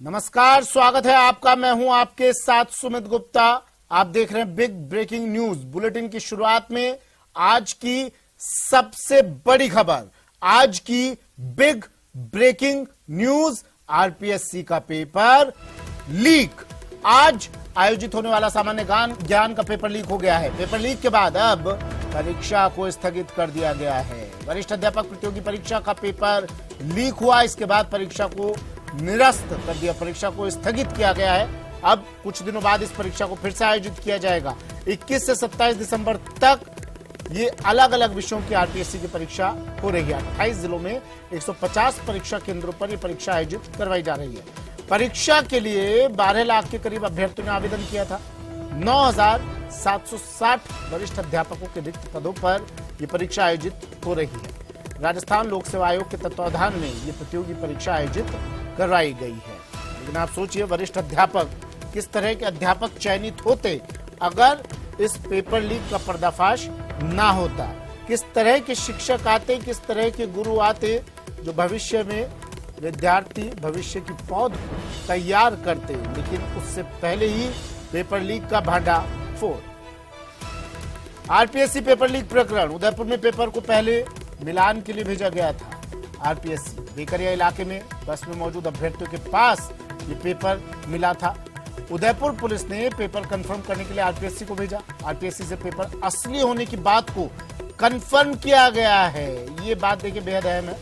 नमस्कार, स्वागत है आपका। मैं हूं आपके साथ सुमित गुप्ता। आप देख रहे हैं बिग ब्रेकिंग न्यूज। बुलेटिन की शुरुआत में आज की सबसे बड़ी खबर, आज की बिग ब्रेकिंग न्यूज, आरपीएससी का पेपर लीक। आज आयोजित होने वाला सामान्य ज्ञान का पेपर लीक हो गया है। पेपर लीक के बाद अब परीक्षा को स्थगित कर दिया गया है। वरिष्ठ अध्यापक प्रतियोगी परीक्षा का पेपर लीक हुआ, इसके बाद परीक्षा को निरस्त कर दिया, परीक्षा को स्थगित किया गया है। अब कुछ दिनों बाद इस परीक्षा को फिर से आयोजित किया जाएगा। 21 से 27 दिसंबर तक ये अलग अलग विषयों की आरपीएससी की परीक्षा हो रही है। 28 जिलों में 150 परीक्षा केंद्रों पर यह परीक्षा आयोजित करवाई जा रही है। परीक्षा के लिए 12 लाख के करीब अभ्यर्थियों ने आवेदन किया था। 9,760 वरिष्ठ अध्यापकों के रिक्त पदों पर यह परीक्षा आयोजित हो रही है। राजस्थान लोक सेवा आयोग के तत्वाधान में यह प्रतियोगी परीक्षा आयोजित करवाई गई है। लेकिन आप सोचिए, वरिष्ठ अध्यापक, किस तरह के अध्यापक चयनित होते अगर इस पेपर लीक का पर्दाफाश ना होता। किस तरह के शिक्षक आते, किस तरह के गुरु आते जो भविष्य में विद्यार्थी भविष्य की पौध को तैयार करते। लेकिन उससे पहले ही पेपर लीक का भांडाफोड़। आरपीएससी पेपर लीक प्रकरण। उदयपुर में पेपर को पहले मिलान के लिए भेजा गया था। आरपीएससी बेकरिया इलाके में बस में मौजूद अभ्यर्थियों के पास ये पेपर मिला था। उदयपुर पुलिस ने पेपर कंफर्म करने के लिए आरपीएससी को भेजा। आरपीएससी से पेपर असली होने की बात को कंफर्म किया गया है। ये बात देखिए बेहद अहम है।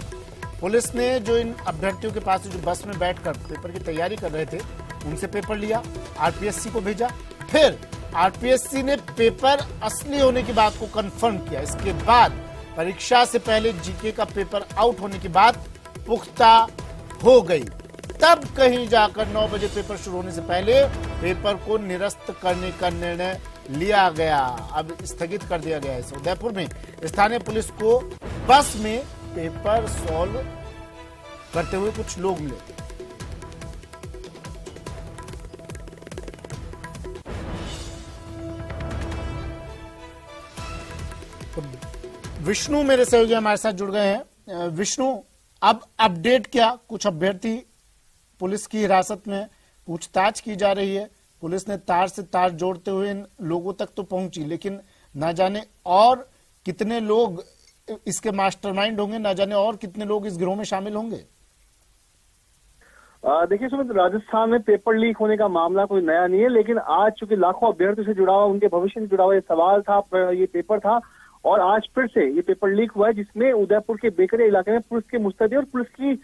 पुलिस ने जो इन अभ्यर्थियों के पास जो बस में बैठकर पेपर की तैयारी कर रहे थे, उनसे पेपर लिया, आरपीएससी को भेजा। फिर आरपीएससी ने पेपर असली होने की बात को कंफर्म किया। इसके बाद परीक्षा से पहले जीके का पेपर आउट होने की बात पुख्ता हो गई। तब कहीं जाकर 9 बजे पेपर शुरू होने से पहले पेपर को निरस्त करने का निर्णय लिया गया। अब स्थगित कर दिया गया है। उदयपुर में स्थानीय पुलिस को बस में पेपर सॉल्व करते हुए कुछ लोग मिले। तो विष्णु मेरे सहयोगी हमारे साथ जुड़ गए हैं। विष्णु, अब अपडेट क्या? कुछ अभ्यर्थी पुलिस की हिरासत में, पूछताछ की जा रही है। पुलिस ने तार से तार जोड़ते हुए इन लोगों तक तो पहुंची, लेकिन ना जाने और कितने लोग इसके मास्टरमाइंड होंगे, ना जाने और कितने लोग इस गिरोह में शामिल होंगे। देखिए सुमित, राजस्थान में पेपर लीक होने का मामला कोई नया नहीं है, लेकिन आज चूंकि लाखों अभ्यर्थियों से जुड़ा हुआ, उनके भविष्य से जुड़ा हुआ ये सवाल था, ये पेपर था, और आज फिर से ये पेपर लीक हुआ है, जिसमें उदयपुर के बेकरिया इलाके में पुलिस के मुस्तैदी और पुलिस की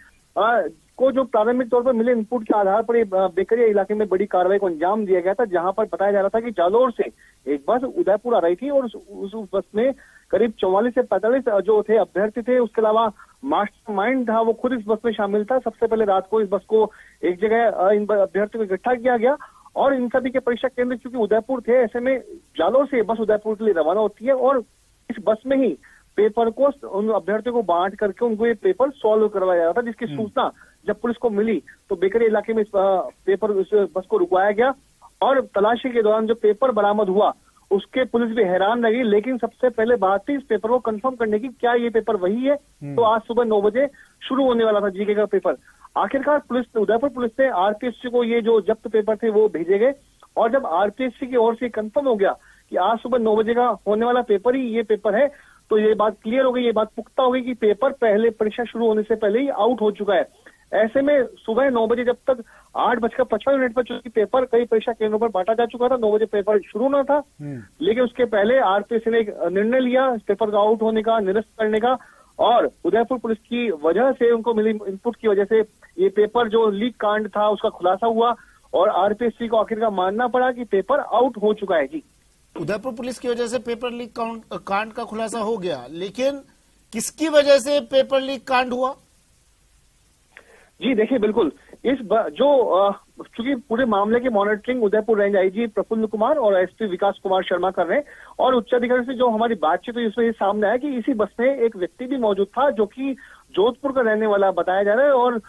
को जो प्रारंभिक तौर पर मिले इनपुट के आधार पर बेकरिया इलाके में बड़ी कार्रवाई को अंजाम दिया गया था, जहां पर बताया जा रहा था कि जालोर से एक बस उदयपुर आ रही थी और उस बस में करीब 44 से 45 जो थे अभ्यर्थी थे। उसके अलावा मास्टरमाइंड था, वो खुद इस बस में शामिल था। सबसे पहले रात को इस बस को एक जगह इन अभ्यर्थियों को इकट्ठा किया गया और इन सभी के परीक्षा केंद्र चूंकि उदयपुर थे, ऐसे में जालोर से बस उदयपुर के लिए रवाना होती है और इस बस में ही पेपर को उन अभ्यर्थियों को बांट करके उनको ये पेपर सॉल्व करवाया जा रहा था, जिसकी सूचना जब पुलिस को मिली तो बेकरिया इलाके में इस बस को रुकवाया गया और तलाशी के दौरान जो पेपर बरामद हुआ उसके पुलिस भी हैरान रही। लेकिन सबसे पहले बात थी इस पेपर को कंफर्म करने की, क्या ये पेपर वही है। तो आज सुबह 9 बजे शुरू होने वाला था जीके का पेपर। आखिरकार उदयपुर पुलिस ने आरपीएससी को ये जो जब्त पेपर थे वो भेजे गए और जब आरपीएससी की ओर से कंफर्म हो गया कि आज सुबह 9 बजे का होने वाला पेपर ही ये पेपर है, तो ये बात क्लियर हो गई, ये बात पुख्ता हो गई कि पेपर पहले परीक्षा शुरू होने से पहले ही आउट हो चुका है। ऐसे में सुबह 9 बजे जब तक 8:55 पर चूंकि पेपर कई परीक्षा केंद्रों पर बांटा जा चुका था, 9 बजे पेपर शुरू होना था, लेकिन उसके पहले आरपीएससी ने एक निर्णय लिया इस पेपर का आउट होने का, निरस्त करने का। और उदयपुर पुलिस की वजह से, उनको मिली इनपुट की वजह से ये पेपर जो लीक कांड था उसका खुलासा हुआ और आरपीएससी को आखिरकार मानना पड़ा कि पेपर आउट हो चुका है। जी, उदयपुर पुलिस की वजह से पेपर लीक कांड का खुलासा हो गया, लेकिन किसकी वजह से पेपर लीक कांड हुआ? जी देखिए, बिल्कुल चूंकि पूरे मामले की monitoring Udaipur range IG Prafulla Kumar और एसपी विकास कुमार शर्मा कर रहे हैं और उच्चाधिकारी से जो हमारी बातचीत हुई उसमें ये सामने आया कि इसी बस में एक व्यक्ति भी मौजूद था जो कि जोधपुर का रहने वाला बताया जा रहा है और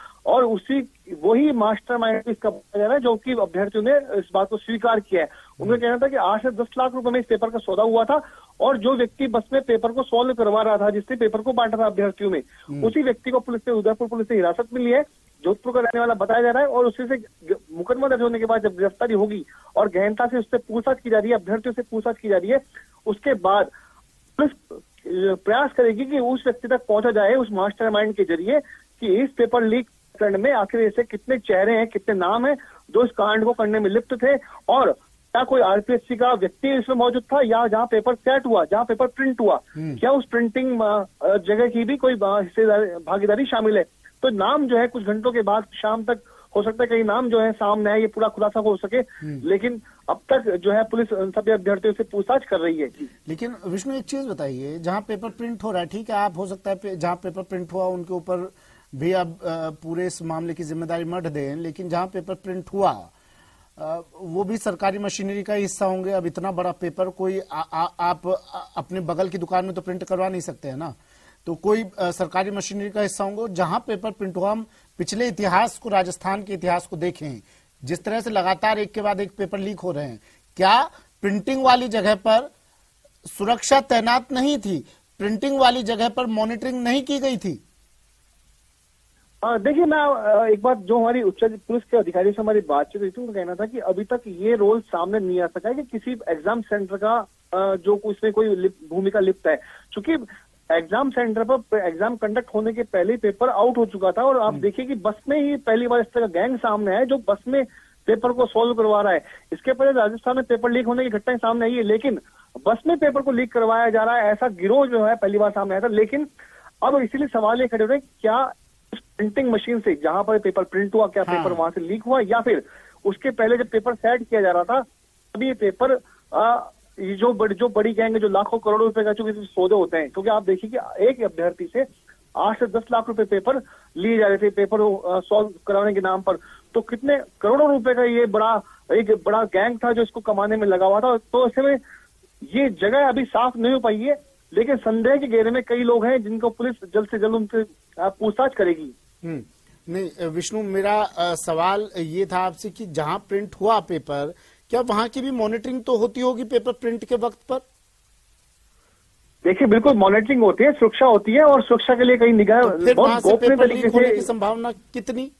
वही मास्टरमाइंड इसका बताया जा रहा है, जो कि अभ्यर्थियों ने इस बात को स्वीकार किया है। उनका कहना था कि 8 से 10 लाख रुपए में इस पेपर का सौदा हुआ था और जो व्यक्ति बस में पेपर को सॉल्व करवा रहा था, जिसने पेपर को बांटा था अभ्यर्थियों में, उसी व्यक्ति को पुलिस ने उदयपुर पुलिस ने हिरासत में लिया है जोधपुर का रहने वाला बताया जा रहा है और उसी से मुकदमा दर्ज होने के बाद जब गिरफ्तारी होगी और गहनता से उससे पूछताछ की जा रही है, अभ्यर्थियों से पूछताछ की जा रही है, उसके बाद पुलिस प्रयास करेगी कि उस व्यक्ति तक पहुंचा जाए उस मास्टरमाइंड के जरिए कि इस पेपर लीक प्रकरण में आखिर ऐसे कितने चेहरे हैं, कितने नाम हैं जो इस कांड को करने में लिप्त थे, और क्या कोई आरपीएससी का व्यक्ति इसमें मौजूद था, या जहां पेपर सेट हुआ, जहां पेपर प्रिंट हुआ, क्या उस प्रिंटिंग जगह की भी कोई भागीदारी शामिल है। तो नाम जो है कुछ घंटों के बाद शाम तक हो सकता है कई नाम जो है सामने है, ये पूरा खुलासा हो सके, लेकिन अब तक जो है पुलिस सभी अभ्यर्थियों से पूछताछ कर रही है। लेकिन विष्णु एक चीज बताइए, जहां पेपर प्रिंट हो रहा है, ठीक है, आप हो सकता है जहां पेपर प्रिंट हुआ उनके ऊपर भी अब पूरे इस मामले की जिम्मेदारी मत दें, लेकिन जहां पेपर प्रिंट हुआ वो भी सरकारी मशीनरी का हिस्सा होंगे। अब इतना बड़ा पेपर कोई आप अपने बगल की दुकान में तो प्रिंट करवा नहीं सकते हैं ना, तो कोई सरकारी मशीनरी का हिस्सा होंगे। जहां पेपर प्रिंट हुआ, हम पिछले इतिहास को, राजस्थान के इतिहास को देखें, जिस तरह से लगातार एक के बाद एक पेपर लीक हो रहे हैं, क्या प्रिंटिंग वाली जगह पर सुरक्षा तैनात नहीं थी? प्रिंटिंग वाली जगह पर मॉनिटरिंग नहीं की गई थी? देखिए, मैं एक बात, जो हमारी उच्च पुलिस के अधिकारियों से हमारी बातचीत हुई थी, उनका कहना था कि अभी तक ये रोल सामने नहीं आ सका है कि किसी एग्जाम सेंटर का जो उसमें कोई भूमिका लिप्त है, क्योंकि एग्जाम सेंटर पर एग्जाम कंडक्ट होने के पहले पेपर आउट हो चुका था। और आप देखिए कि बस में ही पहली बार इस तरह का गैंग सामने है जो बस में पेपर को सॉल्व करवा रहा है। इसके पहले राजस्थान में पेपर लीक होने की घटनाएं सामने आई है, लेकिन बस में पेपर को लीक करवाया जा रहा है, ऐसा गिरोह जो है पहली बार सामने आया था। लेकिन अब इसीलिए सवाल ये खड़े हो रहे हैं, क्या प्रिंटिंग मशीन से जहां पर पेपर प्रिंट हुआ, क्या पेपर वहां से लीक हुआ, या फिर उसके पहले जब पेपर सेट किया जा रहा था तभी ये पेपर जो बड़ी गैंग है जो लाखों करोड़ों रुपए का चूंकि सौदे होते हैं, क्योंकि आप देखिए कि एक अभ्यर्थी से 8 से 10 लाख रुपए पेपर लिए जा रहे थे पेपर सॉल्व कराने के नाम पर, तो कितने करोड़ों रुपए का ये एक बड़ा गैंग था जो इसको कमाने में लगा हुआ था। तो ऐसे में ये जगह अभी साफ नहीं हो पाई है, लेकिन संदेह के घेरे में कई लोग हैं जिनको पुलिस जल्द से जल्द उनसे पूछताछ करेगी। नहीं विष्णु, मेरा सवाल ये था आपसे कि जहां प्रिंट हुआ पेपर, क्या वहां की भी मॉनिटरिंग तो होती होगी पेपर प्रिंट के वक्त पर? देखिए, बिल्कुल मॉनिटरिंग होती है, सुरक्षा होती है, और सुरक्षा के लिए कई निगाह बहुत गोपनीय तरीके से की संभावना कितनी?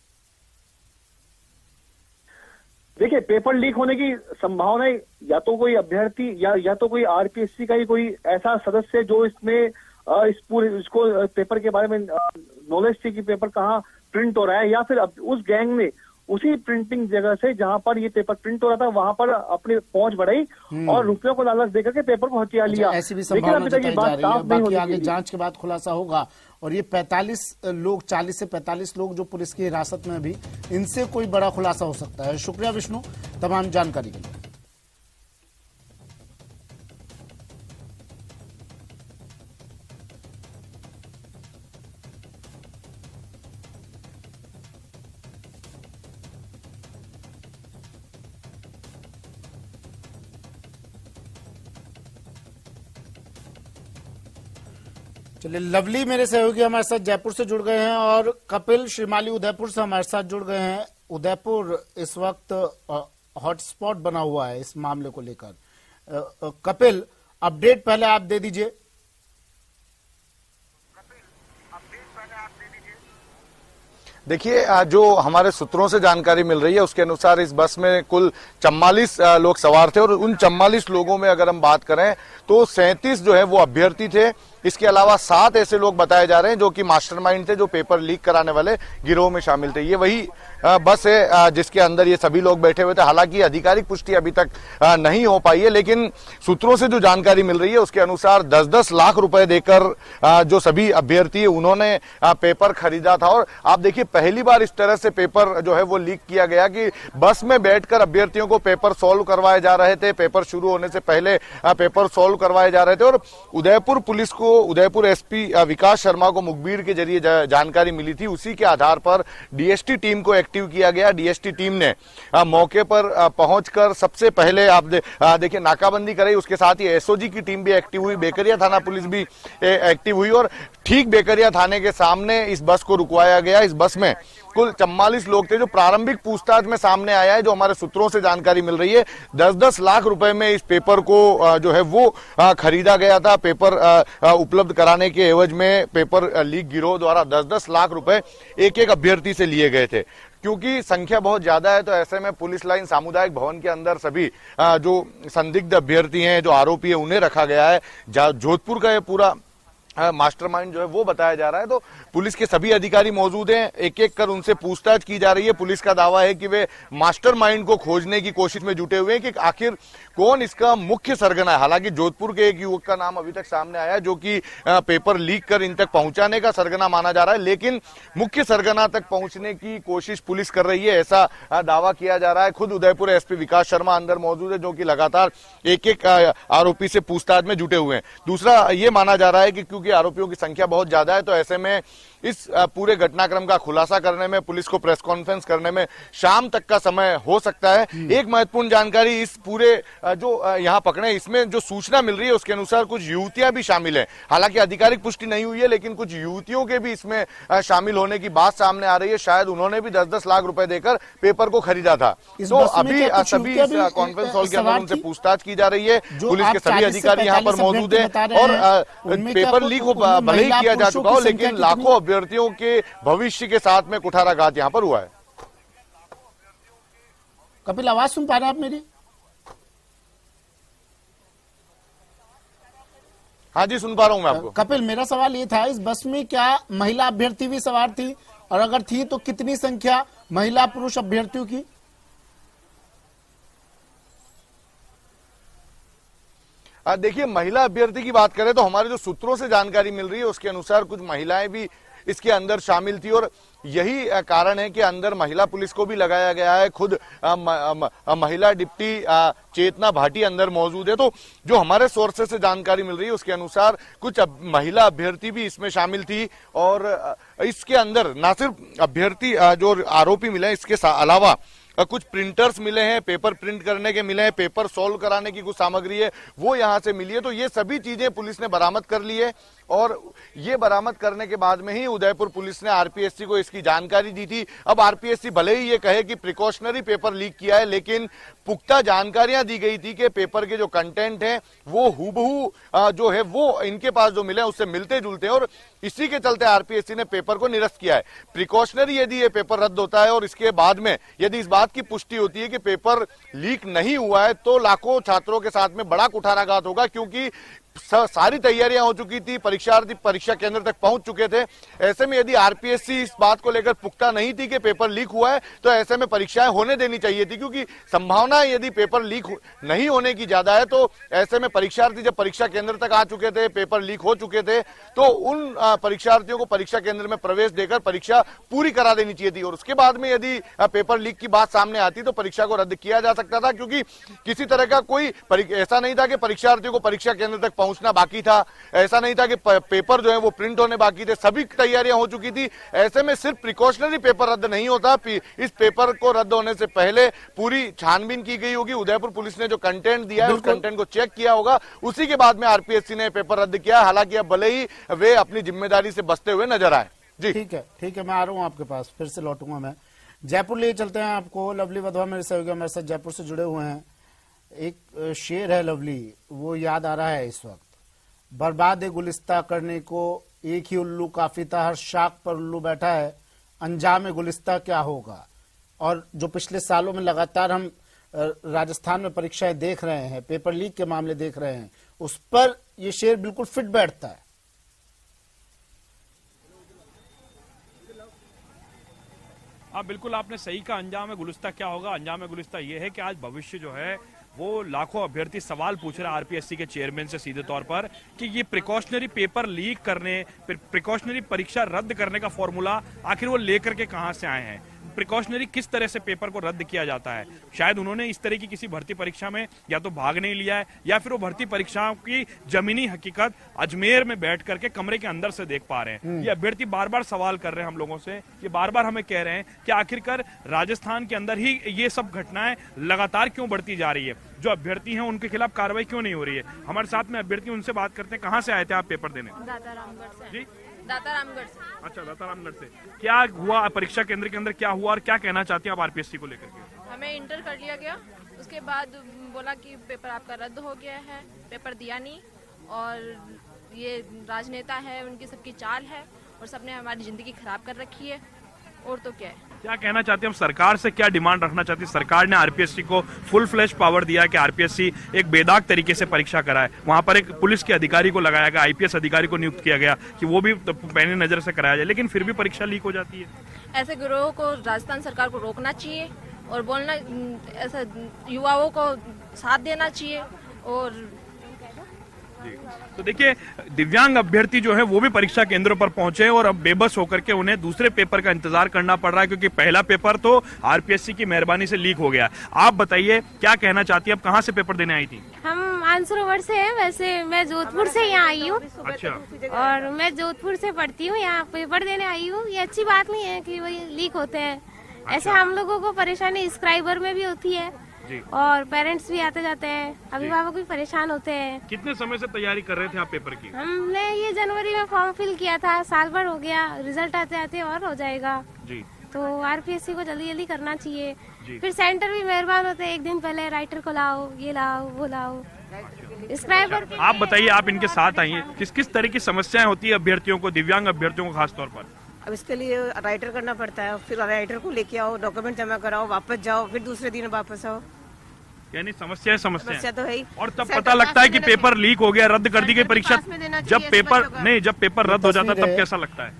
देखिए, पेपर लीक होने की संभावना या तो कोई अभ्यर्थी या तो कोई आरपीएससी का ही कोई ऐसा सदस्य जो इसको पेपर के बारे में नॉलेज थी कि पेपर कहाँ प्रिंट हो रहा है, या फिर उस गैंग ने उसी प्रिंटिंग जगह से जहां पर ये पेपर प्रिंट हो रहा था वहां पर अपनी पहुंच बढ़ाई और रुपयों को लालच देकर के पेपर को हथिया लिया। ऐसी भी संभावना जताई जा रही है, बाकी आगे जांच के बाद खुलासा होगा। और ये 45 लोग, 40 से 45 लोग जो पुलिस की हिरासत में अभी, इनसे कोई बड़ा खुलासा हो सकता है। शुक्रिया विष्णु तमाम जानकारी के लिए। चलिए, लवली मेरे सहयोगी हमारे साथ जयपुर से जुड़ गए हैं और कपिल श्रीमाली उदयपुर से हमारे साथ जुड़ गए हैं। उदयपुर इस वक्त हॉटस्पॉट बना हुआ है इस मामले को लेकर। कपिल, अपडेट पहले आप दे दीजिए। देखिए, जो हमारे सूत्रों से जानकारी मिल रही है उसके अनुसार इस बस में कुल 44 लोग सवार थे और उन 44 लोगों में अगर हम बात करें तो 37 जो है वो अभ्यर्थी थे। इसके अलावा 7 ऐसे लोग बताए जा रहे हैं जो कि मास्टरमाइंड थे, जो पेपर लीक कराने वाले गिरोह में शामिल थे। ये वही बस है जिसके अंदर ये सभी लोग बैठे हुए थे। हालांकि आधिकारिक पुष्टि अभी तक नहीं हो पाई है, लेकिन सूत्रों से जो जानकारी मिल रही है उसके अनुसार 10-10 लाख रुपए देकर जो सभी अभ्यर्थी उन्होंने पेपर खरीदा था। और आप देखिए, पहली बार इस तरह से पेपर जो है वो लीक किया गया कि बस में बैठकर अभ्यर्थियों को पेपर सॉल्व करवाए जा रहे थे। पेपर शुरू होने से पहले पेपर सॉल्व करवाए जा रहे थे। और उदयपुर पुलिस को, उदयपुर एसपी विकास शर्मा को मुखबिर के जरिए जानकारी मिली थी। उसी के आधार पर डीएसटी टीम को एक्टिव किया गया। डीएसटी टीम ने मौके पर पहुंचकर सबसे पहले आप देखिए नाकाबंदी कराई। उसके साथ ही एसओजी की टीम भी एक्टिव हुई, बेकरिया थाना पुलिस भी एक्टिव हुई और ठीक बेकरिया थाने के सामने इस बस को रुकवाया गया। इस बस में कुल 44 लोग थे। जो प्रारंभिक पूछताछ में सामने आया है, जो हमारे सूत्रों से जानकारी मिल रही है, 10-10 लाख रुपए में इस पेपर को जो है वो खरीदा गया था। पेपर उपलब्ध कराने के एवज में पेपर लीक गिरोह द्वारा 10-10 लाख रुपए एक अभ्यर्थी से लिए गए थे। क्योंकि संख्या बहुत ज्यादा है, तो ऐसे में पुलिस लाइन सामुदायिक भवन के अंदर सभी जो संदिग्ध अभ्यर्थी हैं, जो आरोपी है, उन्हें रखा गया है। जोधपुर का ये पूरा मास्टरमाइंड जो है वो बताया जा रहा है। तो पुलिस के सभी अधिकारी मौजूद हैं, एक एक कर उनसे पूछताछ की जा रही है। पुलिस का दावा है कि वे मास्टरमाइंड को खोजने की कोशिश में जुटे हुए हैं कि आखिर कौन इसका मुख्य सरगना है। हालांकि जोधपुर के एक युवक का नाम अभी तक सामने आया, जो कि पेपर लीक कर इन तक पहुंचाने का सरगना माना जा रहा है, लेकिन मुख्य सरगना तक पहुंचने की कोशिश पुलिस कर रही है, ऐसा दावा किया जा रहा है। खुद उदयपुर एसपी विकास शर्मा अंदर मौजूद है, जो कि लगातार एक एक आरोपी से पूछताछ में जुटे हुए हैं। दूसरा ये माना जा रहा है कि क्योंकि आरोपियों की संख्या बहुत ज्यादा है, तो ऐसे में इस पूरे घटनाक्रम का खुलासा करने में, पुलिस को प्रेस कॉन्फ्रेंस करने में शाम तक का समय हो सकता है। एक महत्वपूर्ण जानकारी, इस पूरे जो यहां पकड़े, इसमें जो सूचना मिल रही है उसके अनुसार कुछ युवतियां भी शामिल हैं। हालांकि आधिकारिक पुष्टि नहीं हुई है, लेकिन कुछ युवतियों के भी इसमें शामिल होने की बात सामने आ रही है। शायद उन्होंने भी 10-10 लाख रुपए देकर पेपर को खरीदा था। तो अभी सभी कॉन्फ्रेंस हॉल के अंदर उनसे पूछताछ की जा रही है। पुलिस के सभी अधिकारी यहाँ पर मौजूद है और पेपर लीक भले ही किया जा चुका हो, लेकिन लाखों अभ्यर्थियों के भविष्य के साथ में कुठाराघात यहां पर हुआ है। कपिल, आवाज सुन पा रहे हैं आप मेरी? हाँ जी, सुन पा रहा हूं मैं आपको। कपिल, मेरा सवाल ये था, इस बस में क्या महिला अभ्यर्थी भी सवार थी, और अगर थी तो कितनी संख्या महिला पुरुष अभ्यर्थियों की? देखिए, महिला अभ्यर्थी की बात करें तो हमारे जो सूत्रों से जानकारी मिल रही है उसके अनुसार कुछ महिलाएं भी इसके अंदर शामिल थी, और यही कारण है कि अंदर महिला पुलिस को भी लगाया गया है। खुद महिला डिप्टी चेतना भाटी अंदर मौजूद है। तो जो हमारे सोर्सेस से जानकारी मिल रही है उसके अनुसार कुछ महिला अभ्यर्थी भी इसमें शामिल थी, और इसके अंदर न सिर्फ अभ्यर्थी जो आरोपी मिले, इसके अलावा कुछ प्रिंटर्स मिले हैं, पेपर प्रिंट करने के मिले हैं, पेपर सोल्व कराने की कुछ सामग्री है वो यहां से मिली है। तो ये सभी चीजें पुलिस ने बरामद कर ली है, और ये बरामद करने के बाद में ही उदयपुर पुलिस ने आरपीएससी को इसकी जानकारी दी थी। अब आरपीएससी भले ही ये कहे कि प्रिकॉशनरी पेपर लीक किया है, लेकिन पुख्ता जानकारियां दी गई थी कि पेपर के जो कंटेंट है वो हूबहू जो है वो इनके पास जो मिले उससे मिलते जुलते हैं, और इसी के चलते आरपीएससी ने पेपर को निरस्त किया है। प्रिकॉशनरी यदि ये पेपर रद्द होता है और इसके बाद में यदि इस बात की पुष्टि होती है कि पेपर लीक नहीं हुआ है, तो लाखों छात्रों के साथ में बड़ा कुठाराघात होगा, क्योंकि सारी तैयारियां हो चुकी थी, परीक्षार्थी परीक्षा केंद्र तक पहुंच चुके थे। ऐसे में यदि आरपीएससी इस बात को लेकर पुख्ता नहीं थी कि पेपर लीक हुआ है, तो ऐसे में परीक्षाएं होने देनी चाहिए थी, क्योंकि संभावना यदि पेपर लीक नहीं होने की ज्यादा है, तो ऐसे में परीक्षार्थी जब परीक्षा केंद्र तक आ चुके थे, पेपर लीक हो चुके थे, तो उन परीक्षार्थियों को परीक्षा केंद्र में प्रवेश देकर परीक्षा पूरी करा देनी चाहिए थी। और उसके बाद में यदि पेपर लीक की बात सामने आती तो परीक्षा को रद्द किया जा सकता था, क्योंकि किसी तरह का कोई ऐसा नहीं था कि परीक्षार्थियों को परीक्षा केंद्र तक पहुंचना बाकी था, ऐसा नहीं था कि पेपर जो है वो प्रिंट होने बाकी थे, सभी तैयारियां हो चुकी थी। ऐसे में सिर्फ प्रिकॉशनरी पेपर रद्द नहीं होता, इस पेपर को रद्द होने से पहले पूरी छानबीन की गई होगी। उदयपुर पुलिस ने जो कंटेंट दिया है उस कंटेंट को चेक किया होगा, उसी के बाद में आरपीएससी ने पेपर रद्द किया। हालांकि अब भले ही वे अपनी जिम्मेदारी से बचते हुए नजर आए। जी ठीक है, मैं आ रहा हूं आपके पास, फिर से लौटूंगा मैं। जयपुर ले चलते हैं आपको। लवली वधवा मेरे सहयोगी हमारे साथ जयपुर से जुड़े हुए हैं। एक शेर है लवली, वो याद आ रहा है इस वक्त। बर्बाद गुलिस्ता करने को एक ही उल्लू काफी था, हर शाख पर उल्लू बैठा है, अंजाम गुलिस्ता क्या होगा। और जो पिछले सालों में लगातार हम राजस्थान में परीक्षाएं देख रहे हैं, पेपर लीक के मामले देख रहे हैं, उस पर ये शेर बिल्कुल फिट बैठता है। हाँ बिल्कुल, आपने सही कहा। अंजाम गुलिस्ता क्या होगा? अंजाम गुलिस्ता ये है कि आज भविष्य जो है वो लाखों अभ्यर्थी सवाल पूछ रहे हैं आरपीएससी के चेयरमैन से सीधे तौर पर कि ये प्रिकॉशनरी पेपर लीक करने, प्रिकॉशनरी परीक्षा रद्द करने का फॉर्मूला आखिर वो लेकर के कहां से आए हैं। प्रिकॉशनरी किस तरह से पेपर को रद्द किया जाता है। शायद उन्होंने इस तरह की किसी भर्ती परीक्षा में या तो भाग नहीं लिया है, या फिर वो भर्ती परीक्षाओं की जमीनी हकीकत अजमेर में बैठ करके कमरे के अंदर से देख पा रहे हैं। ये अभ्यर्थी बार बार सवाल कर रहे हैं हम लोगों से, ये बार बार हमें कह रहे हैं कि आखिरकार राजस्थान के अंदर ही ये सब घटनाएं लगातार क्यों बढ़ती जा रही है, जो अभ्यर्थी हैं उनके खिलाफ कार्रवाई क्यों नहीं हो रही है। हमारे साथ में अभ्यर्थी, उनसे बात करते हैं। कहाँ से आए थे आप पेपर देने? दादारामगढ़ से। जी, दाता रामगढ़ से। अच्छा, दाता रामगढ़ से। क्या हुआ परीक्षा केंद्र के अंदर, क्या हुआ और क्या कहना चाहती हैं आप आरपीएससी को लेकर के? हमें इंटर कर लिया गया, उसके बाद बोला कि पेपर आपका रद्द हो गया है, पेपर दिया नहीं, और ये राजनेता है उनकी सबकी चाल है और सबने हमारी जिंदगी खराब कर रखी है, और तो क्या है। क्या कहना चाहते हैं हम सरकार से, क्या डिमांड रखना चाहती है? सरकार ने आरपीएससी को फुल फ्लैश पावर दिया है कि आरपीएससी एक बेदाग तरीके से परीक्षा कराए। वहां पर एक पुलिस के अधिकारी को लगाया गया, आईपीएस अधिकारी को नियुक्त किया गया कि वो भी पैनी नजर से कराया जाए, लेकिन फिर भी परीक्षा लीक हो जाती है। ऐसे गिरोह को राजस्थान सरकार को रोकना चाहिए और बोलना, ऐसा युवाओं को साथ देना चाहिए। और तो देखिए, दिव्यांग अभ्यर्थी जो है वो भी परीक्षा केंद्रों पर पहुंचे और अब बेबस होकर के उन्हें दूसरे पेपर का इंतजार करना पड़ रहा है, क्योंकि पहला पेपर तो आरपीएससी की मेहरबानी से लीक हो गया। आप बताइए क्या कहना चाहती है, अब कहाँ से पेपर देने आई थी? हम मानसरोवर से हैं, वैसे मैं जोधपुर से यहाँ आई हूँ। अच्छा। और मैं जोधपुर से पढ़ती हूँ, यहाँ पेपर देने आई हूँ। ये अच्छी बात नहीं है कि वही लीक होते हैं। ऐसे हम लोगों को परेशानी स्क्राइबर में भी होती है और पेरेंट्स भी आते जाते हैं, अभिभावक भी परेशान होते हैं। कितने समय से तैयारी कर रहे थे आप पेपर की? हमने ये जनवरी में फॉर्म फिल किया था, साल भर हो गया, रिजल्ट आते आते और हो जाएगा जी। तो आरपीएससी को जल्दी जल्दी करना चाहिए। फिर सेंटर भी मेहरबान होते हैं, एक दिन पहले राइटर को लाओ, ये लाओ, वो लाओ, स्क्राइबर। आप बताइए, आप इनके साथ आई हैं, किस किस तरह की समस्याएं होती है अभ्यर्थियों को, दिव्यांग अभ्यर्थियों को खास तौर पर? अब इसके लिए राइटर करना पड़ता है, फिर राइटर को लेके आओ, डॉक्यूमेंट जमा कराओ, वापस जाओ, फिर दूसरे दिन वापस आओ। यानी समस्या तो है ही। और तब पता लगता है कि पेपर लीक हो गया, रद्द कर दी गई परीक्षा। जब पेपर रद्द हो जाता है तब कैसा लगता है?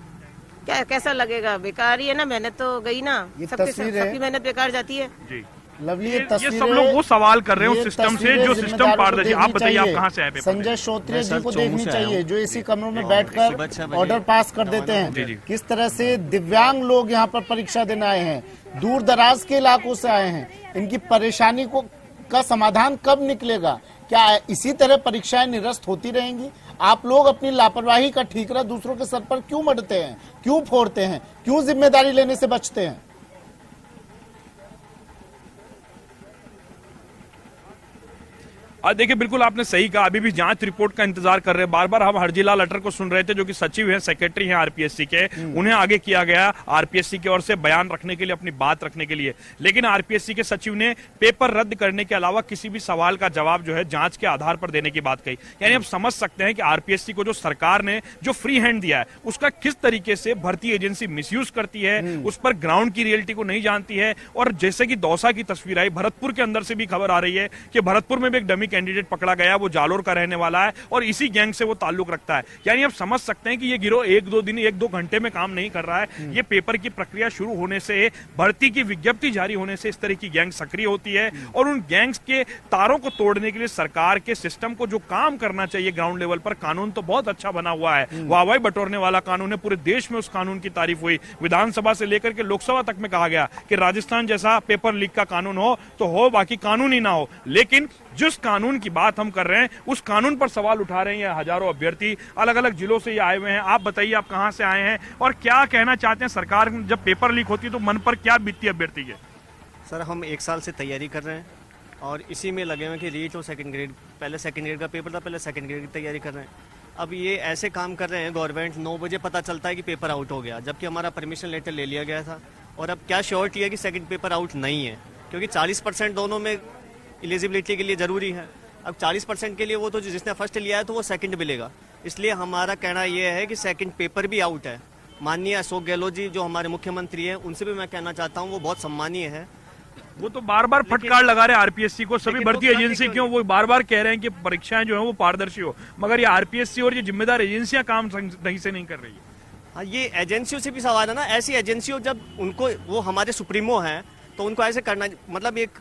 क्या कैसा लगेगा? बेकार ही है ना, मेहनत तो गई ना, सबकी मेहनत बेकार जाती है जी। लवली, ये सब लोग वो सवाल कर रहे हैं उस सिस्टम से जो सिस्टम पारदर्शी। आप बताइए, आप कहाँ से आए? संजय श्रोत्रिय जी को देखनी चाहिए, जो इसी कमरों में बैठकर ऑर्डर पास कर देते हैं। किस तरह से दिव्यांग लोग यहाँ पर परीक्षा देने आए हैं, दूर दराज के इलाकों से आए हैं, इनकी परेशानी का समाधान कब निकलेगा? क्या इसी तरह परीक्षाएं निरस्त होती रहेंगी? आप लोग अपनी लापरवाही का ठीकरा दूसरों के सर पर क्यों मढ़ते हैं, क्यों फोड़ते हैं, क्यों जिम्मेदारी लेने से बचते हैं? देखिए, बिल्कुल आपने सही कहा, अभी भी जांच रिपोर्ट का इंतजार कर रहे हैं। बार बार हम हरजीलाल अटर को सुन रहे थे, जो कि सचिव हैं, सेक्रेटरी हैं आरपीएससी के, उन्हें आगे किया गया आरपीएससी की ओर से बयान रखने के लिए, अपनी बात रखने के लिए। लेकिन आरपीएससी के सचिव ने पेपर रद्द करने के अलावा किसी भी सवाल का जवाब जो है जांच के आधार पर देने की बात कही। यानी अब समझ सकते हैं कि आरपीएससी को जो सरकार ने जो फ्री हैंड दिया है, उसका किस तरीके से भर्ती एजेंसी मिसयूज करती है, उस पर ग्राउंड की रियलिटी को नहीं जानती है। और जैसे कि दौसा की तस्वीर आई, भरतपुर के अंदर से भी खबर आ रही है कि भरतपुर में भी एक डमी कैंडिडेट पकड़ा गया, वो जालोर का रहने वाला है और इसी गैंग से वो ताल्लुक रखता है। यानी आप समझ सकते हैं कि ये गिरोह एक दो घंटे में काम नहीं कर रहा है। ये पेपर की प्रक्रिया शुरू होने से, भर्ती की विज्ञप्ति जारी होने से इस तरह की गैंग सक्रिय होती है और उन गैंग्स के तारों को तोड़ने के लिए सरकार के सिस्टम को जो काम करना चाहिए ग्राउंड लेवल पर, कानून तो बहुत अच्छा बना हुआ है, वाहवाही बटोरने वाला कानून है, पूरे देश में उस कानून की तारीफ हुई। विधानसभा से लेकर के लोकसभा तक में कहा गया कि राजस्थान जैसा पेपर लीक का कानून हो तो हो, बाकी कानून ही ना हो। लेकिन जिस कानून की बात हम कर रहे हैं, उस कानून पर सवाल उठा रहे हैं हजारों अभ्यर्थी, अलग अलग जिलों से ये आए हुए हैं। आप बताइए, आप कहां से आए हैं और क्या कहना चाहते हैं? सरकार जब पेपर लीक होती है तो मन पर क्या बीतती है अभ्यर्थी के? सर, हम 1 साल से तैयारी कर रहे हैं और इसी में लगे हुए हैं कि रीट और सेकंड ग्रेड, पहले सेकंड ग्रेड का पेपर था, पहले सेकंड ग्रेड की तैयारी कर रहे हैं। अब ये ऐसे काम कर रहे हैं, गवर्नमेंट 9 बजे पता चलता है कि पेपर आउट हो गया, जबकि हमारा परमिशन लेटर ले लिया गया था। और अब क्या श्योरिटी है कि सेकंड पेपर आउट नहीं है, क्योंकि 40% दोनों में एलिजिबिलिटी के लिए जरूरी है। अब 40% के लिए वो तो जिसने फर्स्ट लिया है तो वो सेकंड मिलेगा। इसलिए हमारा कहना यह है कि सेकंड पेपर भी आउट है। माननीय अशोक गहलोत जी जो हमारे मुख्यमंत्री हैं, उनसे भी मैं कहना चाहता हूँ, वो बहुत सम्मानीय है। वो तो बार बार फटकार लगा रहे हैं आरपीएससी को, सभी भर्ती एजेंसी क्यों वो बार बार कह रहे हैं कि परीक्षाएं जो है वो पारदर्शी हो, मगर ये आरपीएससी और ये जिम्मेदार एजेंसियां काम सही से नहीं कर रही है। हाँ, ये एजेंसियों से भी सवाल है ना। ऐसी एजेंसियों जब उनको, वो हमारे सुप्रीमो हैं, तो उनको ऐसे करना, मतलब एक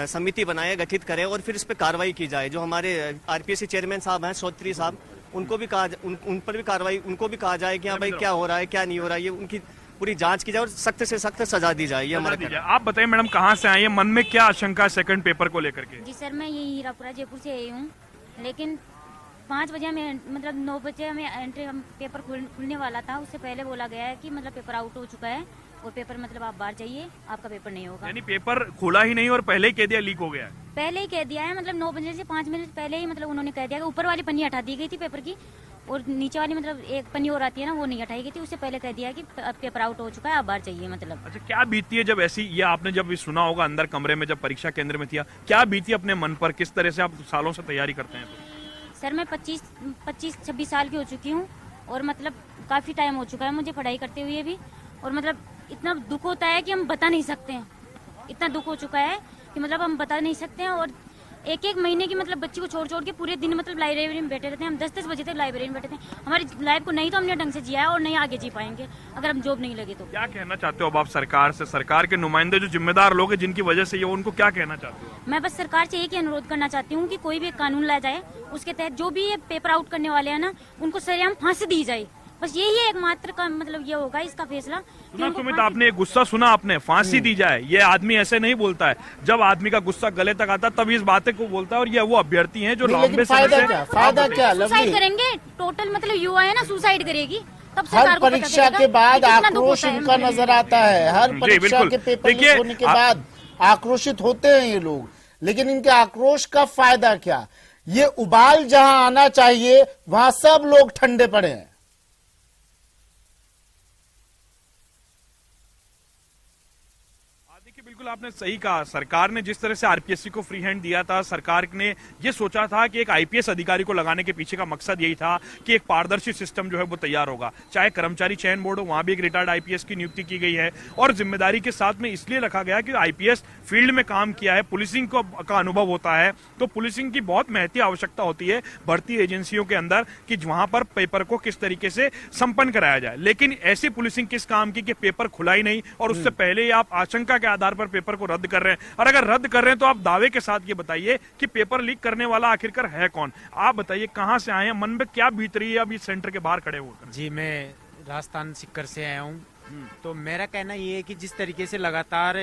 समिति बनाए, गठित करें और फिर इस पर कार्रवाई की जाए। जो हमारे आरपीएससी चेयरमैन साहब हैं, श्रोत्री साहब, उनको भी कहा, उन पर भी कार्रवाई, उनको भी कहा जाए कि हाँ भाई क्या हो रहा है, क्या नहीं हो रहा है, ये उनकी पूरी जांच की जाए और सख्त से सख्त सजा दी जाए। ये हमारा। आप बताइए मैडम, कहाँ से आए हैं, मन में क्या आशंका सेकंड पेपर को लेकर के? जी सर, मैं ये हीरापुरा जयपुर से आई हूँ, लेकिन 5 बजे हमें, मतलब 9 बजे हमें एंट्री, पेपर खुलने वाला था, उससे पहले बोला गया है कि मतलब पेपर आउट हो चुका है और पेपर मतलब आप बाहर जाइए, आपका पेपर नहीं होगा। यानी पेपर खुला ही नहीं और पहले ही कह दिया लीक हो गया है। पहले ही कह दिया है, मतलब 9 बजे से 5 मिनट पहले ही मतलब उन्होंने कह दिया कि ऊपर वाली पन्नी हटा दी गई थी पेपर की और नीचे वाली मतलब एक पन्नी और आती है ना, वो नहीं हटाई गई थी। उससे पहले कह दिया कि पेपर आउट हो चुका है, आप बाहर चाहिए। मतलब अच्छा, क्या बीती है जब ऐसी, ये आपने जब भी सुना होगा अंदर कमरे में जब परीक्षा केंद्र में थी, क्या बीती अपने मन पर, किस तरह से आप सालों से तैयारी करते हैं? सर मैं 25-26 साल की हो चुकी हूँ और मतलब काफी टाइम हो चुका है मुझे पढ़ाई करते हुए भी, और मतलब इतना दुख होता है कि हम बता नहीं सकते हैं। इतना दुख हो चुका है कि मतलब हम बता नहीं सकते हैं। और एक महीने की मतलब बच्ची को छोड़ के पूरे दिन मतलब लाइब्रेरी में बैठे रहते हैं। हम 10 बजे तक लाइब्रेरी में बैठे थे। हमारी लाइफ को नहीं तो हमने ढंग से जिया है और नहीं आगे जी पाएंगे अगर हम जॉब नहीं लगे तो। क्या कहना चाहते हो अब आप सरकार से, सरकार के नुमाइंदे जो जिम्मेदार लोग हैं जिनकी वजह से ये, उनको क्या कहना चाहते हो? मैं बस सरकार से एक ही अनुरोध करना चाहती हूँ कि कोई भी कानून लाया जाए, उसके तहत जो भी ये पेपर आउट करने वाले हैं ना, उनको सरेआम फांसी दी जाए। बस यही एकमात्र का मतलब ये होगा इसका फैसला। सुमित, आपने गुस्सा सुना, आपने फांसी दी जाए, ये आदमी ऐसे नहीं बोलता है। जब आदमी का गुस्सा गले तक आता है तब इस बातें को बोलता है। और ये वो अभ्यर्थी हैं जो लंबे समय से फायदा क्या सुसाइड करेंगे। टोटल मतलब युवा है ना, सुसाइड करेगी तब हर परीक्षा के बाद आक्रोश इनका नजर आता है। हर परीक्षा के पेपर लीक होने के बाद आक्रोशित होते हैं ये लोग, लेकिन इनके आक्रोश का फायदा क्या? ये उबाल जहां आना चाहिए वहां सब लोग ठंडे पड़े हैं। बिल्कुल आपने सही कहा। सरकार ने जिस तरह से आरपीएससी को फ्री हैंड दिया था, सरकार ने ये सोचा था कि एक आईपीएस अधिकारी को लगाने के पीछे का मकसद यही था कि एक पारदर्शी सिस्टम जो है वो तैयार होगा। चाहे कर्मचारी चयन बोर्ड हो, वहां भी एक रिटायर्ड आईपीएस की नियुक्ति की गई है। और जिम्मेदारी के साथ में इसलिए रखा गया कि आईपीएस फील्ड में काम किया है, पुलिसिंग का अनुभव होता है, तो पुलिसिंग की बहुत महती आवश्यकता होती है भर्ती एजेंसियों के अंदर कि वहां पर पेपर को किस तरीके से संपन्न कराया जाए। लेकिन ऐसी पुलिसिंग किस काम की कि पेपर खुला ही नहीं, और उससे पहले ही आप आशंका के आधार पर पेपर को रद्द कर रहे हैं। और अगर रद्द कर रहे हैं तो आप दावे के साथ ये बताइए कि पेपर लीक करने वाला आखिरकार है कौन? आप बताइए, कहां से आए हैं, मन में क्या बीत रही है अब इस सेंटर के बाहर खड़े होकर? जी, मैं राजस्थान सीकर से आया हूं। तो मेरा कहना ये है कि जिस तरीके से लगातार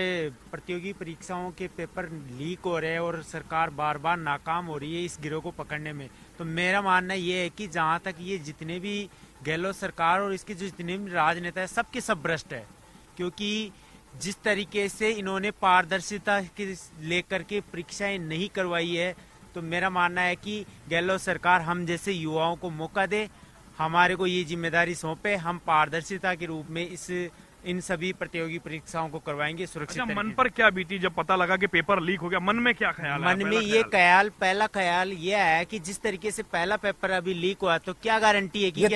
प्रतियोगी परीक्षाओं के पेपर लीक हो रहे हैं और सरकार बार बार नाकाम हो रही है इस गिरोह को पकड़ने में, तो मेरा मानना ये है कि जहां तक ये जितने भी गहलोत सरकार और इसके जो जितने भी राजनेता है, सबके सब भ्रष्ट है। क्योंकि जिस तरीके से इन्होंने पारदर्शिता के लेकर के परीक्षाएं नहीं करवाई है, तो मेरा मानना है कि गहलोत सरकार हम जैसे युवाओं को मौका दे, हमारे को ये जिम्मेदारी सौंपे, हम पारदर्शिता के रूप में इन सभी प्रतियोगी परीक्षाओं को करवाएंगे सुरक्षित। मन पर क्या बीती जब पता लगा कि पेपर लीक हो गया? मन में क्या ख्याल? मन में ये पहला ख्याल ये आया कि जिस तरीके से पहला पेपर अभी लीक हुआ, तो क्या गारंटी है कि ये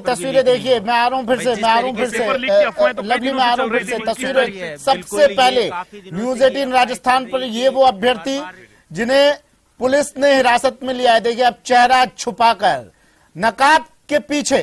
तस्वीरें देखिए, मैं आ रहा हूँ फिर से लवली में आ रहा हूँ फिर से तस्वीरें। सबसे पहले न्यूज 18 राजस्थान पर ये वो अभ्यर्थी जिन्हें पुलिस ने हिरासत में लिया है। देखिए, अब चेहरा छुपाकर, नकाब के पीछे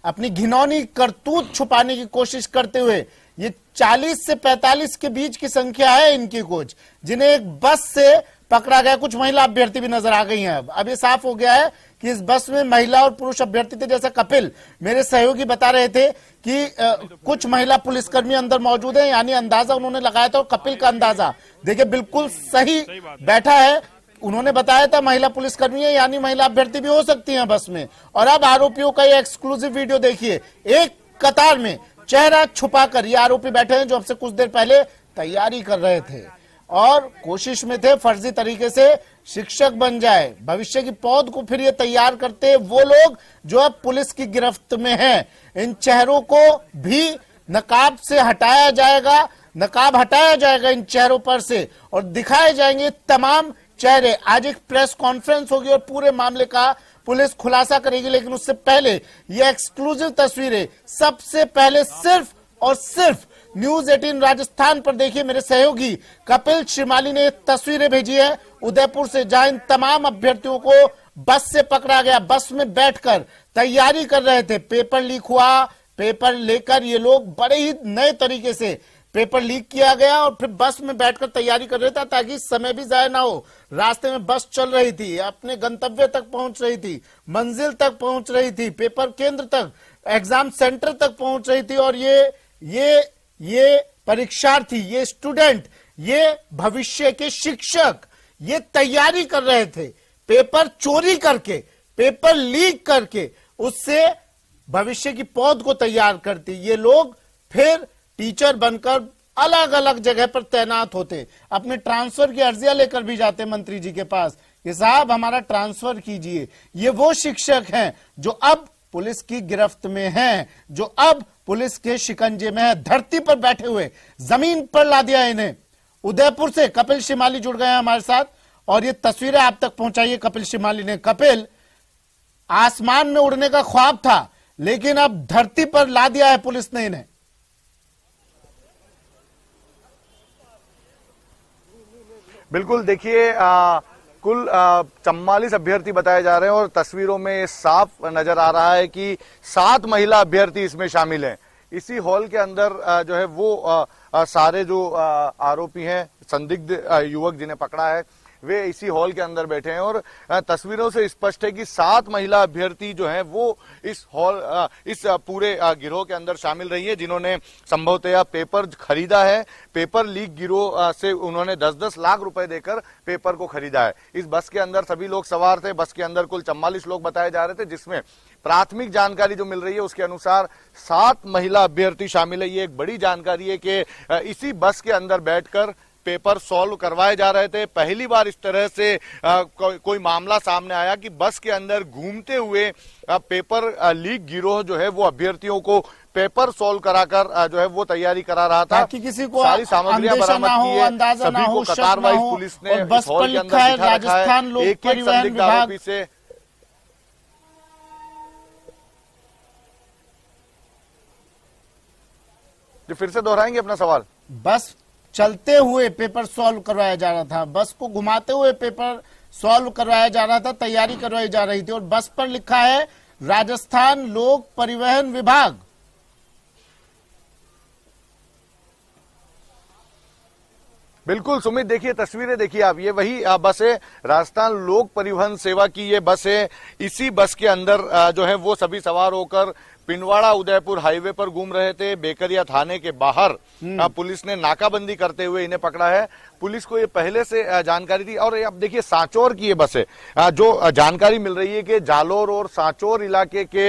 अपनी घिनौनी करतूत छुपाने की कोशिश करते हुए, ये 40 से 45 के बीच की संख्या है इनकी कुछ, जिन्हें एक बस से पकड़ा गया। कुछ महिला अभ्यर्थी भी नजर आ गई हैं। अब ये साफ हो गया है कि इस बस में महिला और पुरुष अभ्यर्थी थे। जैसा कपिल मेरे सहयोगी बता रहे थे कि कुछ महिला पुलिसकर्मी अंदर मौजूद हैं, यानी अंदाजा उन्होंने लगाया था। और कपिल का अंदाजा देखिए बिल्कुल सही बैठा है। उन्होंने बताया था महिला पुलिसकर्मी है, यानी महिला अभ्यर्थी भी हो सकती हैं बस में। और अब आरोपियों का ये एक्सक्लूसिव वीडियो देखिए। एक कतार में चेहरा छुपाकर ये आरोपी बैठे हैं जो अब से कुछ देर पहले तैयारी कर रहे थे और कोशिश में थे फर्जी तरीके से शिक्षक बन जाए, भविष्य की पौध को फिर ये तैयार करते वो लोग जो अब पुलिस की गिरफ्त में हैं। इन चेहरों को भी नकाब से हटाया जाएगा, नकाब हटाया जाएगा इन चेहरों पर से और दिखाए जाएंगे तमाम चेहरे। आज एक प्रेस कॉन्फ्रेंस होगी और पूरे मामले का पुलिस खुलासा करेगी। लेकिन उससे पहले ये एक्सक्लूसिव तस्वीरें सबसे पहले सिर्फ और सिर्फ न्यूज 18 राजस्थान पर देखिए। मेरे सहयोगी कपिल श्रीमाली ने तस्वीरें भेजी है उदयपुर से, जहां इन तमाम अभ्यर्थियों को बस से पकड़ा गया। बस में बैठकर तैयारी कर रहे थे। पेपर लीक हुआ, पेपर लेकर ये लोग बड़े ही नए तरीके से पेपर लीक किया गया और फिर बस में बैठकर तैयारी कर रहे थे ताकि समय भी जाया ना हो। रास्ते में बस चल रही थी, अपने गंतव्य तक पहुंच रही थी, मंजिल तक पहुंच रही थी, पेपर केंद्र तक, एग्जाम सेंटर तक पहुंच रही थी। और ये परीक्षार्थी, ये स्टूडेंट, ये भविष्य के शिक्षक ये तैयारी कर रहे थे पेपर चोरी करके, पेपर लीक करके, उससे भविष्य की पौध को तैयार करती। ये लोग फिर टीचर बनकर अलग अलग जगह पर तैनात होते, अपने ट्रांसफर की अर्जियां लेकर भी जाते मंत्री जी के पास कि साहब हमारा ट्रांसफर कीजिए। ये वो शिक्षक हैं जो अब पुलिस की गिरफ्त में हैं, जो अब पुलिस के शिकंजे में है, धरती पर बैठे हुए, जमीन पर ला दिया इन्हें। उदयपुर से कपिल शिमाली जुड़ गए हैं हमारे साथ और ये तस्वीरें आप तक पहुंचाइए कपिल शिमाली ने। कपिल, आसमान में उड़ने का ख्वाब था लेकिन अब धरती पर ला दिया है पुलिस ने इन्हें। बिल्कुल, देखिए कुल 44 अभ्यर्थी बताए जा रहे हैं और तस्वीरों में साफ नजर आ रहा है कि 7 महिला अभ्यर्थी इसमें शामिल हैं। इसी हॉल के अंदर जो है वो सारे जो आरोपी हैं, संदिग्ध युवक जिन्हें पकड़ा है, वे इसी हॉल के अंदर बैठे हैं और तस्वीरों से स्पष्ट है कि 7 महिला अभ्यर्थी जो हैं वो इस पूरे गिरोह के अंदर शामिल रही है, जिन्होंने संभवतः पेपर खरीदा है। पेपर लीक गिरोह से उन्होंने 10-10 लाख रुपए देकर पेपर को खरीदा है। इस बस के अंदर सभी लोग सवार थे। बस के अंदर कुल 44 लोग बताए जा रहे थे, जिसमें प्राथमिक जानकारी जो मिल रही है उसके अनुसार 7 महिला अभ्यर्थी शामिल है। ये एक बड़ी जानकारी है कि इसी बस के अंदर बैठकर पेपर सॉल्व करवाए जा रहे थे। पहली बार इस तरह से कोई मामला सामने आया कि बस के अंदर घूमते हुए पेपर लीक गिरोह जो है वो अभ्यर्थियों को पेपर सॉल्व कराकर जो है वो तैयारी करा रहा था। कि किसी को सारी सामग्रियां बरामद की है, सभी को कतार वाइज पुलिस ने बस पर लिखा है राजस्थान लोक परिवहन विभाग से। फिर से दोहराएंगे अपना सवाल। बस चलते हुए पेपर सॉल्व करवाया जा रहा था, बस को घुमाते हुए पेपर सॉल्व करवाया जा रहा था, तैयारी करवाई जा रही थी और बस पर लिखा है राजस्थान लोक परिवहन विभाग। बिल्कुल सुमित, देखिए तस्वीरें देखिए आप, ये वही बस है, राजस्थान लोक परिवहन सेवा की ये बस है। इसी बस के अंदर जो है वो सभी सवार होकर पिंडवाड़ा उदयपुर हाईवे पर घूम रहे थे। बेकरिया थाने के बाहर पुलिस ने नाकाबंदी करते हुए इन्हें पकड़ा है। पुलिस को ये पहले से जानकारी थी और अब देखिए सांचौर की ये बस है। जो जानकारी मिल रही है कि जालोर और सांचौर इलाके के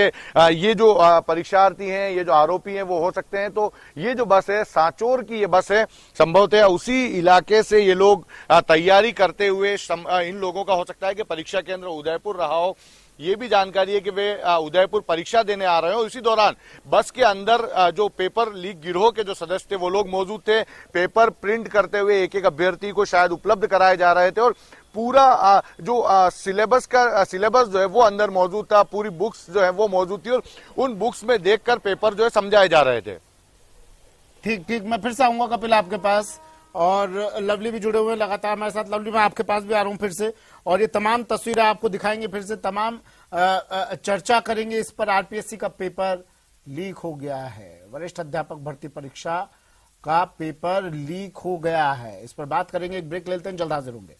ये जो परीक्षार्थी हैं, ये जो आरोपी हैं वो हो सकते हैं। तो ये जो बस है सांचौर की ये बस है, संभवतः उसी इलाके से ये लोग तैयारी करते हुए इन लोगों का हो सकता है कि परीक्षा केंद्र उदयपुर रहा हो। ये भी जानकारी है कि वे उदयपुर परीक्षा देने आ रहे हो। इसी दौरान बस के अंदर जो पेपर लीक गिरोह के जो सदस्य थे वो लोग मौजूद थे। पेपर प्रिंट करते हुए एक एक अभ्यर्थी को शायद उपलब्ध कराए जा रहे थे और पूरा जो सिलेबस जो है वो अंदर मौजूद था। पूरी बुक्स जो है वो मौजूद थी और उन बुक्स में देखकर पेपर जो है समझाए जा रहे थे। ठीक, मैं फिर से आऊंगा कपिल आपके पास और लवली भी जुड़े हुए हैं लगातार हमारे साथ। लवली, मैं आपके पास भी आ रहा हूं फिर से और ये तमाम तस्वीरें आपको दिखाएंगे, फिर से तमाम चर्चा करेंगे इस पर। आरपीएससी का पेपर लीक हो गया है, वरिष्ठ अध्यापक भर्ती परीक्षा का पेपर लीक हो गया है, इस पर बात करेंगे। एक ब्रेक लेते हैं, जल्द हाजिर होंगे।